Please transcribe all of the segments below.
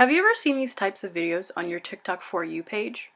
Have you ever seen these types of videos on your TikTok For You page?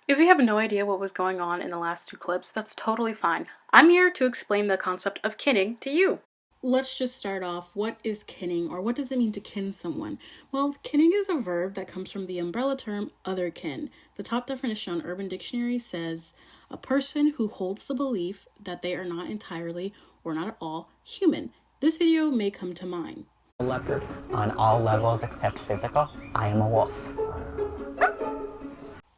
If you have no idea what was going on in the last two clips, that's totally fine. I'm here to explain the concept of kinning to you. Let's just start off. What is kinning, or what does it mean to kin someone? Well, kinning is a verb that comes from the umbrella term other kin. The top definition on Urban Dictionary says, a person who holds the belief that they are not entirely or not at all human. This video may come to mind. A leopard. On all levels except physical, I am a wolf.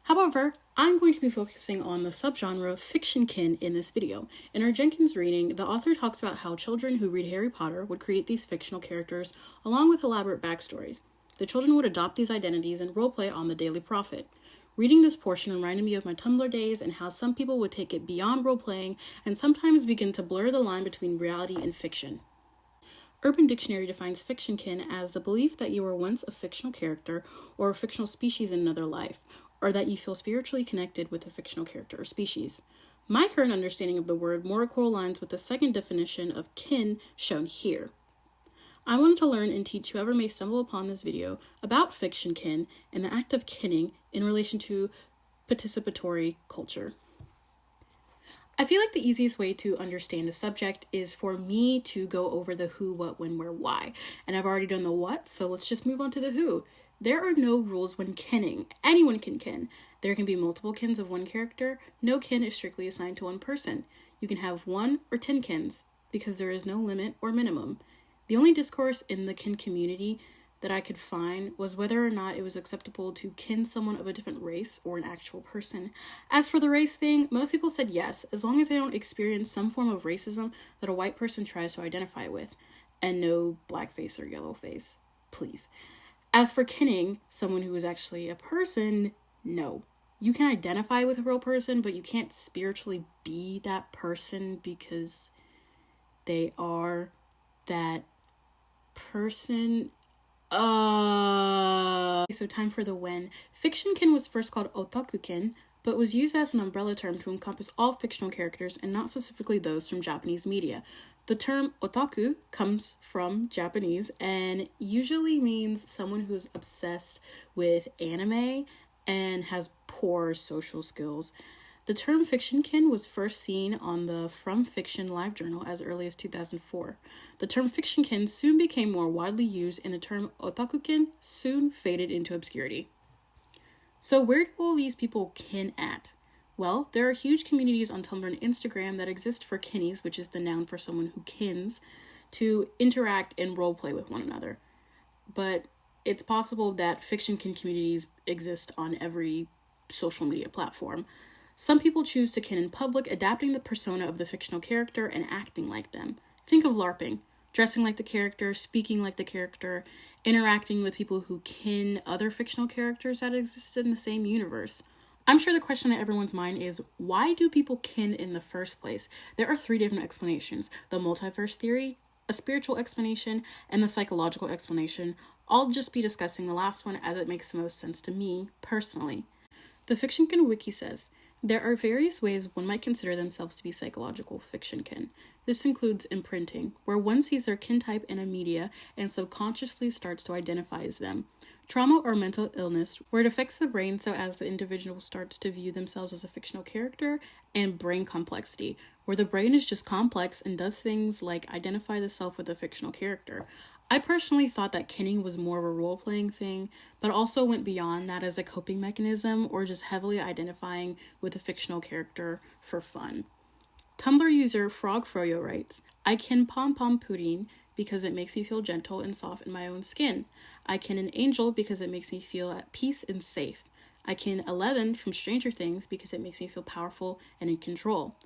However, I'm going to be focusing on the subgenre fiction kin in this video. In our Jenkins reading, the author talks about how children who read Harry Potter would create these fictional characters along with elaborate backstories. The children would adopt these identities and roleplay on the Daily Prophet. Reading this portion reminded me of my Tumblr days and how some people would take it beyond roleplaying and sometimes begin to blur the line between reality and fiction. Urban Dictionary defines fiction kin as the belief that you were once a fictional character or a fictional species in another life, or that you feel spiritually connected with a fictional character or species. My current understanding of the word more correlates with the second definition of kin shown here. I wanted to learn and teach whoever may stumble upon this video about fiction kin and the act of kinning in relation to participatory culture. I feel like the easiest way to understand a subject is for me to go over the who, what, when, where, why. And I've already done the what, so let's just move on to the who. There are no rules when kinning. Anyone can kin. There can be multiple kins of one character. No kin is strictly assigned to one person. You can have 1 or 10 kins because there is no limit or minimum. The only discourse in the kin community that I could find was whether or not it was acceptable to kin someone of a different race or an actual person. As for the race thing, most people said yes, as long as they don't experience some form of racism that a white person tries to identify with. And no blackface or yellowface, please. As for kinning someone who is actually a person, no. You can identify with a real person, but you can't spiritually be that person because they are that person. So time for the when. Fiction kin was first called otaku kin, but was used as an umbrella term to encompass all fictional characters and not specifically those from Japanese media. The term otaku comes from Japanese and usually means someone who is obsessed with anime and has poor social skills. The term fiction kin was first seen on the From Fiction Live Journal as early as 2004. The term fiction kin soon became more widely used and the term otaku kin soon faded into obscurity. So where do all these people kin at? Well, there are huge communities on Tumblr and Instagram that exist for kinnies, which is the noun for someone who kins, to interact and roleplay with one another. But it's possible that fiction kin communities exist on every social media platform. Some people choose to kin in public, adapting the persona of the fictional character and acting like them. Think of LARPing, dressing like the character, speaking like the character, interacting with people who kin other fictional characters that exist in the same universe. I'm sure the question on everyone's mind is, why do people kin in the first place? There are 3 different explanations: the multiverse theory, a spiritual explanation, and the psychological explanation. I'll just be discussing the last one as it makes the most sense to me personally. The Fiction Kin Wiki says, there are various ways one might consider themselves to be psychological fiction kin. This includes imprinting, where one sees their kin type in a media and subconsciously starts to identify as them. Trauma or mental illness, where it affects the brain so as the individual starts to view themselves as a fictional character. And brain complexity, where the brain is just complex and does things like identify the self with a fictional character. I personally thought that kinning was more of a role-playing thing, but also went beyond that as a coping mechanism or just heavily identifying with a fictional character for fun. Tumblr user Frog Froyo writes, I kin Pom Pom Pudding because it makes me feel gentle and soft in my own skin. I kin an angel because it makes me feel at peace and safe. I kin 11 from Stranger Things because it makes me feel powerful and in control.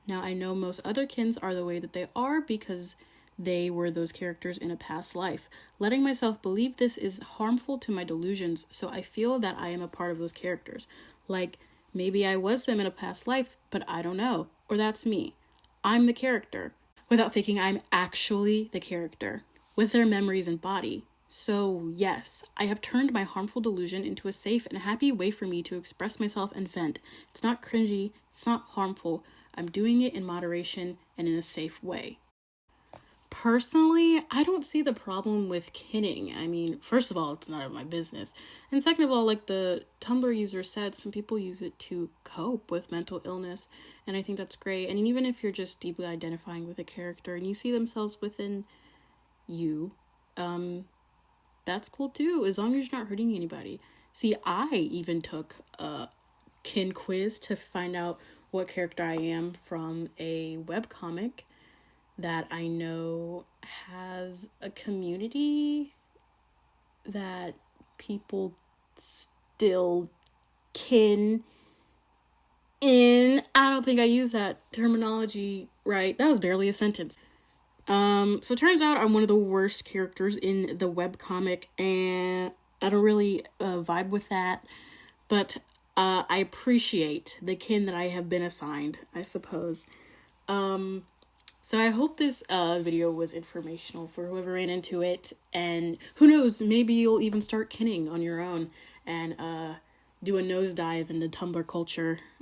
Now, I know most other kins are the way that they are because they were those characters in a past life. Letting myself believe this is harmful to my delusions, so I feel that I am a part of those characters. Like, maybe I was them in a past life, but I don't know. Or that's me. I'm the character, without thinking I'm actually the character, with their memories and body. So, yes, I have turned my harmful delusion into a safe and happy way for me to express myself and vent. It's not cringy, it's not harmful. I'm doing it in moderation and in a safe way. Personally, I don't see the problem with kinning. I mean, first of all, it's none of my business. And second of all, like the Tumblr user said, some people use it to cope with mental illness. And I think that's great. And even if you're just deeply identifying with a character and you see themselves within you, that's cool too, as long as you're not hurting anybody. See, I even took a kin quiz to find out what character I am from a webcomic that I know has a community that people still kin in. I don't think I used that terminology right. That was barely a sentence. So it turns out I'm one of the worst characters in the webcomic, and I don't really vibe with that, but I appreciate the kin that I have been assigned, I suppose. So I hope this video was informational for whoever ran into it, and who knows, maybe you'll even start kinning on your own and do a nosedive into Tumblr culture.